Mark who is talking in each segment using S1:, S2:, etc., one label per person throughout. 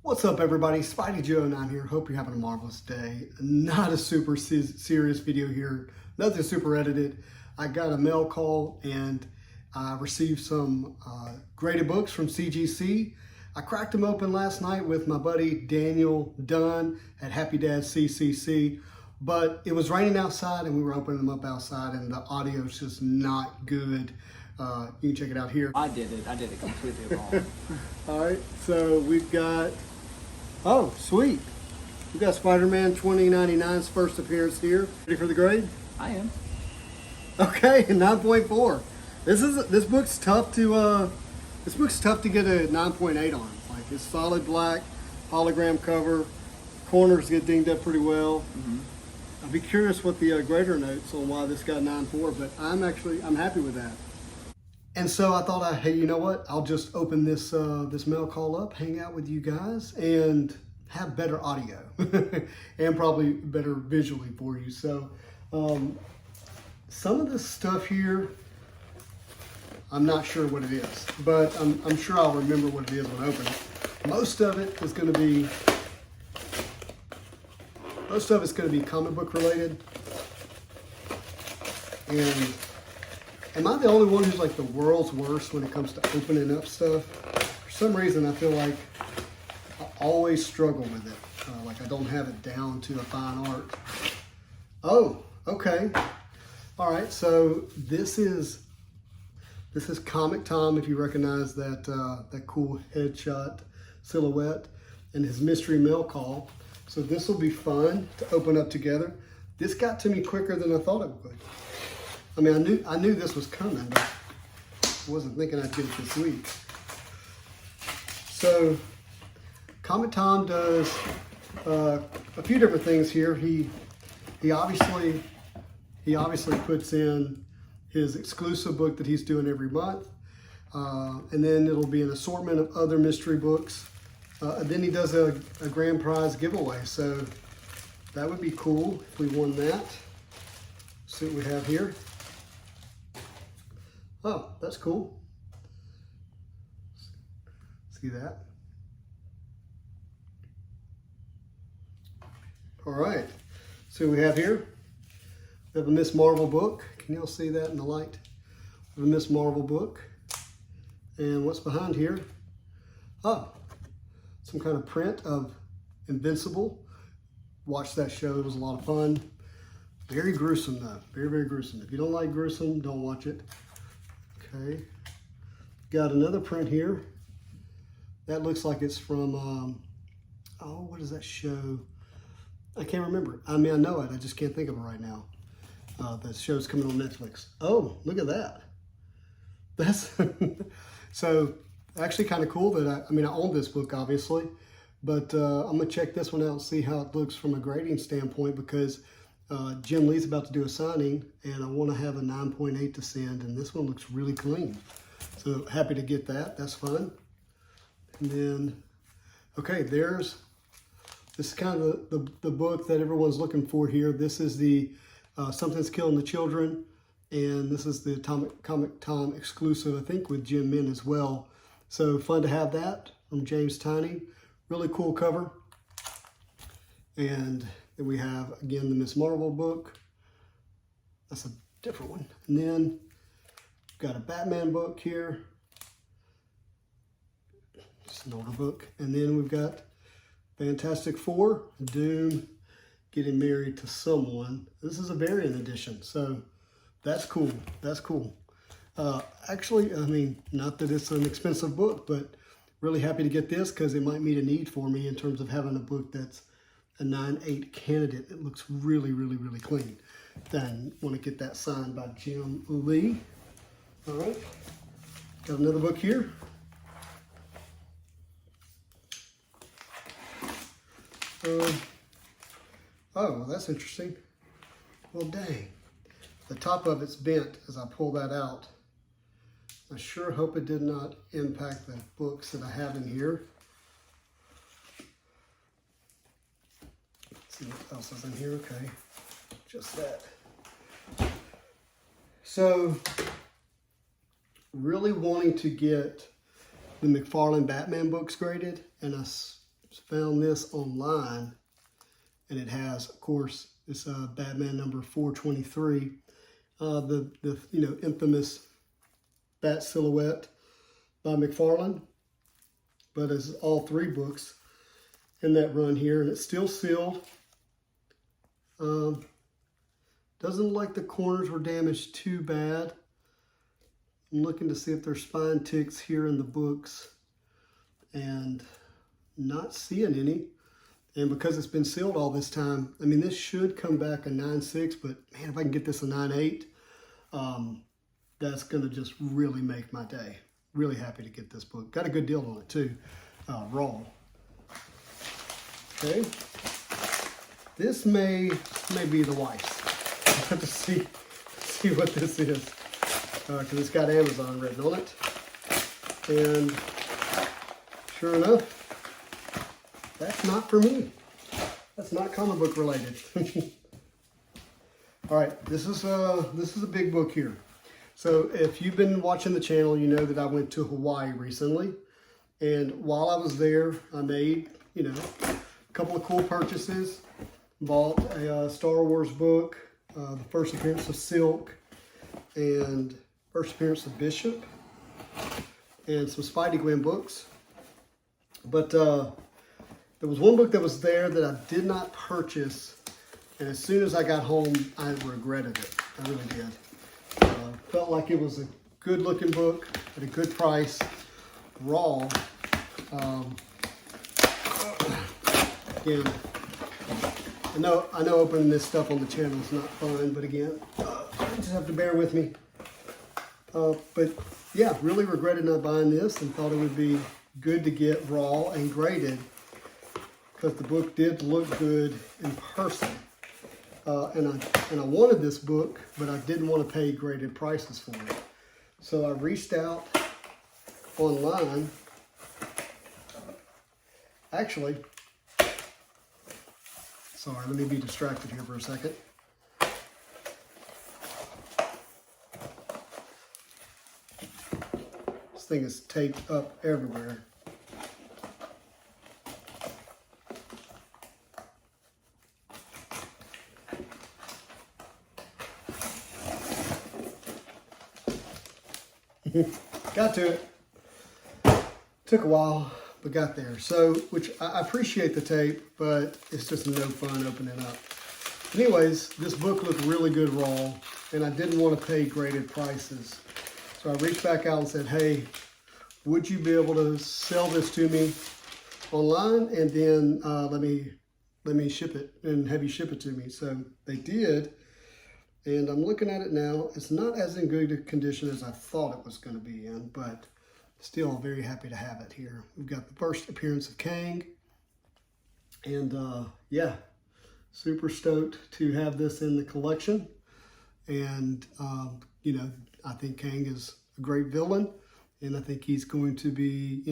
S1: What's up, everybody? Spidey Joe 9 here. Hope you're having a marvelous day. Not a super serious video here. Nothing super edited. I got a mail call and I received some graded books from CGC. I cracked them open last night with my buddy Daniel Dunn at Happy Dad CCC. But it was raining outside and we were opening them up outside and the audio is just not good. You can check it out here.
S2: I did it completely wrong.
S1: All right, so we've got, oh, sweet. We've got Spider-Man 2099's first appearance here. Ready for the grade?
S2: I am.
S1: Okay, 9.4. This book's tough to get a 9.8 on. Like, it's solid black, hologram cover, corners get dinged up pretty well. I'd be curious what the grader notes on why this got 9.4, but I'm happy with that. And so I thought, hey, you know what? I'll just open this this mail call up, hang out with you guys, and have better audio and probably better visually for you. So some of this stuff here, I'm not sure what it is, but I'm sure I'll remember what it is when I open it. Most of it's going to be comic book related. And am I the only one who's like the world's worst when it comes to opening up stuff? For some reason, I feel like I always struggle with it. Like I don't have it down to a fine art. Oh, okay. All right, so this is Comic Tom, if you recognize that that cool headshot silhouette, and his mystery mail call. So this will be fun to open up together. This got to me quicker than I thought it would. I mean, I knew this was coming, but I wasn't thinking I'd get it this week. So, Comic Tom does a few different things here. He obviously puts in his exclusive book that he's doing every month, and then it'll be an assortment of other mystery books. And then he does a grand prize giveaway. So that would be cool if we won that. See what we have here. Oh, that's cool. See that? All right. So we have here, we have a Miss Marvel book. Can y'all see that in the light? We have a Miss Marvel book. And what's behind here? Oh, some kind of print of Invincible. Watched that show, it was a lot of fun. Very gruesome though, very, very gruesome. If you don't like gruesome, don't watch it. Okay, got another print here. That looks like it's from, oh, what is that show? I can't remember. I mean, I know it, I just can't think of it right now. The show's coming on Netflix. Oh, look at that. That's, so actually kind of cool that I own this book obviously, but I'm gonna check this one out and see how it looks from a grading standpoint because Jim Lee's about to do a signing and I want to have a 9.8 to send, and this one looks really clean. So happy to get that, that's fun. And then, okay, this is kind of the book that everyone's looking for here. This is the Something's Killing the Children, and this is the Comic Tom exclusive, I think with Jim Min as well. So fun to have that from James Tiny. Really cool cover. And then we have, again, the Miss Marvel book. That's a different one. And then we've got a Batman book here. It's an older book. And then we've got Fantastic Four, Doom, getting married to someone. This is a variant edition, so that's cool. That's cool. Actually, I mean, not that it's an expensive book, but really happy to get this because it might meet a need for me in terms of having a book that's a 9.8 candidate. It looks really, really, really clean. Then want to get that signed by Jim Lee. All right, got another book here. Oh, well, that's interesting. Well, dang. The top of it's bent as I pull that out. I sure hope it did not impact the books that I have in here. Let's see what else is in here. Okay, just that. So, really wanting to get the McFarlane Batman books graded, and found this online, and it has, of course, this Batman number 423, the infamous Bat silhouette by McFarlane. But it's all 3 books in that run here, and it's still sealed. Doesn't look like the corners were damaged too bad. I'm looking to see if there's spine ticks here in the books, and not seeing any. And because it's been sealed all this time, I mean, this should come back a 9.6, but man, if I can get this a 9.8, that's gonna just really make my day. Really happy to get this book. Got a good deal on it too, raw. Okay, this may be the wife's. I have to see what this is, because it's got Amazon written on it. And sure enough, that's not for me. That's not comic book related. All right, this is a big book here. So if you've been watching the channel, you know that I went to Hawaii recently, and while I was there, I made a couple of cool purchases. Bought a Star Wars book, the first appearance of Silk, and first appearance of Bishop, and some Spidey Gwen books. But there was one book that was there that I did not purchase, and as soon as I got home, I regretted it. I really did. Felt like it was a good looking book at a good price, raw. Again, I know opening this stuff on the channel is not fun, but again, you just have to bear with me. But yeah, really regretted not buying this, and thought it would be good to get raw and graded, because the book did look good in person. And I wanted this book, but I didn't want to pay graded prices for it. So I reached out online. Actually, sorry, let me be distracted here for a second. This thing is taped up everywhere. Got to it. Took a while, but got there. So, which I appreciate the tape, but it's just no fun opening up. Anyways, this book looked really good raw, and I didn't want to pay graded prices. So I reached back out and said, hey, would you be able to sell this to me online, and then let me ship it and have you ship it to me? So they did. And I'm looking at it now. It's not as in good a condition as I thought it was going to be in, but still very happy to have it here. We've got the first appearance of Kang. And yeah, super stoked to have this in the collection. And, I think Kang is a great villain. And I think he's going to be,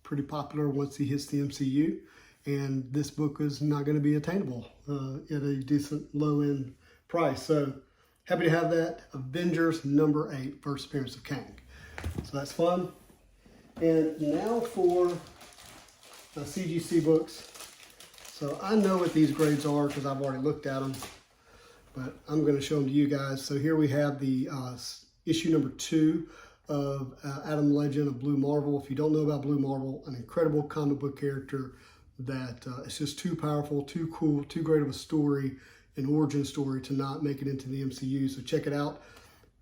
S1: pretty popular once he hits the MCU. And this book is not going to be attainable at a decent low-end price. So happy to have that. Avengers number 8, first appearance of Kang. So that's fun. And now for the CGC books. So I know what these grades are because I've already looked at them, but I'm going to show them to you guys. So here we have the issue number 2 of Adam Legend of Blue Marvel. If you don't know about Blue Marvel, an incredible comic book character that is just too powerful, too cool, too great of a story, an origin story to not make it into the MCU. So check it out.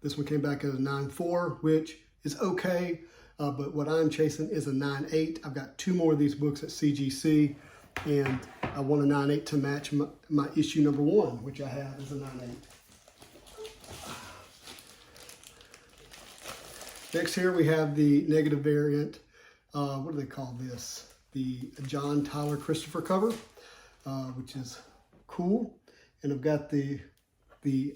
S1: This one came back as a 9.4, which is okay, but what I'm chasing is a 9.8. I've got 2 more of these books at CGC, and I want a 9.8 to match my issue number 1, which I have as a 9.8. Next here we have the negative variant. What do they call this? The John Tyler Christopher cover, which is cool. And I've got the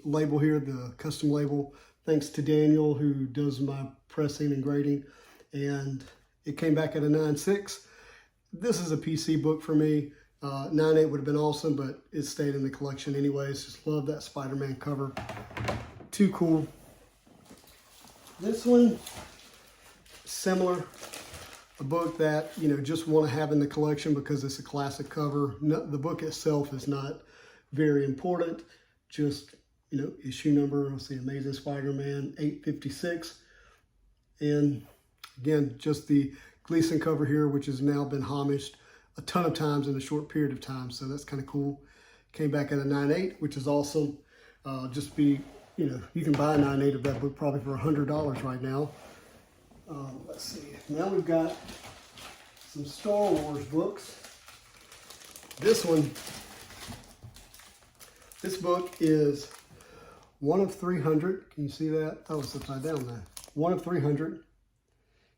S1: label here, the custom label, thanks to Daniel, who does my pressing and grading. And it came back at a 9.6. This is a PC book for me. 9.8 would have been awesome, but it stayed in the collection anyways. Just love that Spider-Man cover. Too cool. This one, similar. a book that, you know, just want to have in the collection because it's a classic cover. No, the book itself is not very important. Just, you know, issue number, let's see, Amazing Spider-Man 856. And again, just the Gleason cover here, which has now been homaged a ton of times in a short period of time. So that's kind of cool. Came back at a 9.8, which is awesome. Just be, you know, you can buy a 9.8 of that book probably for $100 right now. Let's see. Now we've got some Star Wars books. This book is one of 300. Can you see that? Oh, it's upside down there. One of 300.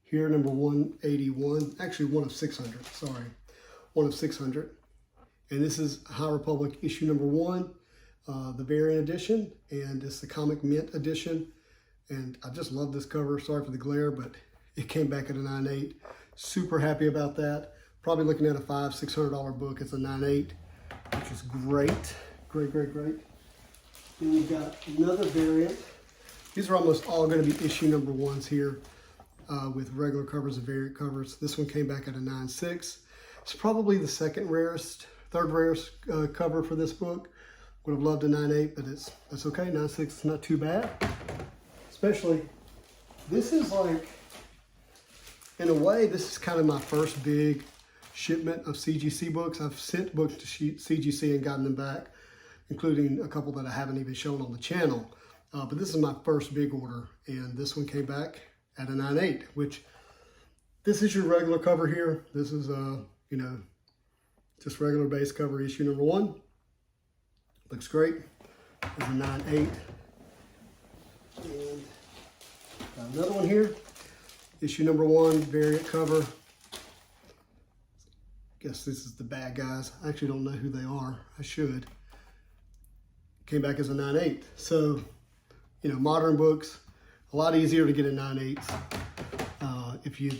S1: Here, number 181. Actually, one of 600. Sorry. One of 600. And this is High Republic issue number 1, the variant edition. And it's the Comic Mint edition. And I just love this cover. Sorry for the glare, but it came back at a 9.8. Super happy about that. Probably looking at a $500-600 book. It's a 9.8, which is great. Great, great, great. Then we've got another variant. These are almost all going to be issue number 1s here with regular covers and variant covers. This one came back at a 9.6. It's probably the third rarest cover for this book. Would have loved a 9.8, but that's okay. 9.6 is not too bad. Especially, this is like, in a way, this is kind of my first big shipment of CGC books. I've sent books to CGC and gotten them back, including a couple that I haven't even shown on the channel. But this is my first big order, and this one came back at a 9.8, which this is your regular cover here. This is, you know, just regular base cover issue number 1. Looks great. There's a 9.8. And got another one here. Issue number 1, variant cover. Guess this is the bad guys. I actually don't know who they are. I should. Came back as a 9.8. So, you know, modern books, a lot easier to get a 9.8 if you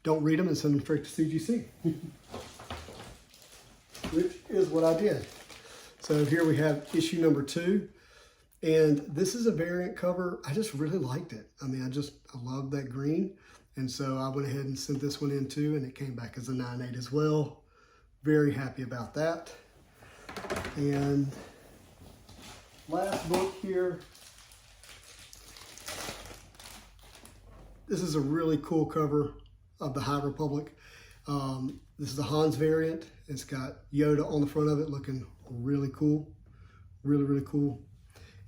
S1: don't read them and send them straight to CGC. Which is what I did. So here we have issue number 2. And this is a variant cover. I just really liked it. I mean, I love that green. And so I went ahead and sent this one in too, and it came back as a 9.8 as well. Very happy about that. And last book here. This is a really cool cover of the High Republic. This is the Hans variant. It's got Yoda on the front of it looking really cool. Really, really cool.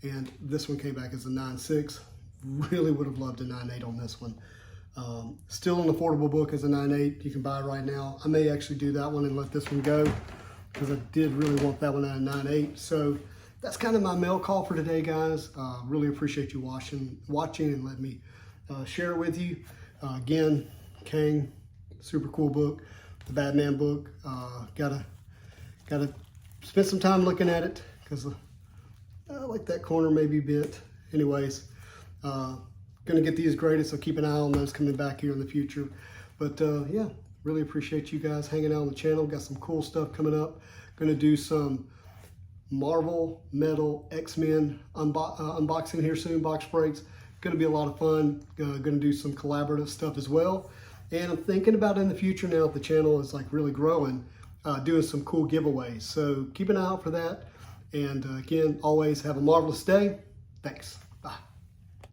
S1: And this one came back as a 9.6. Really would have loved a 9.8 on this one. Still an affordable book as a 9.8. You can buy it right now. I may actually do that one and let this one go because I did really want that one at a 9.8. So that's kind of my mail call for today, guys. Really appreciate you watching and let me share it with you. Again, Kang, super cool book. The Batman book. Gotta spend some time looking at it because I like that corner maybe bent. Anyways, gonna get these graded, so keep an eye on those coming back here in the future. But yeah, really appreciate you guys hanging out on the channel. Got some cool stuff coming up. Gonna do some Marvel Metal X-Men unboxing here soon, box breaks. Gonna be a lot of fun. Gonna do some collaborative stuff as well. And I'm thinking about in the future now that the channel is like really growing, doing some cool giveaways. So keep an eye out for that. And again, always have a marvelous day. Thanks.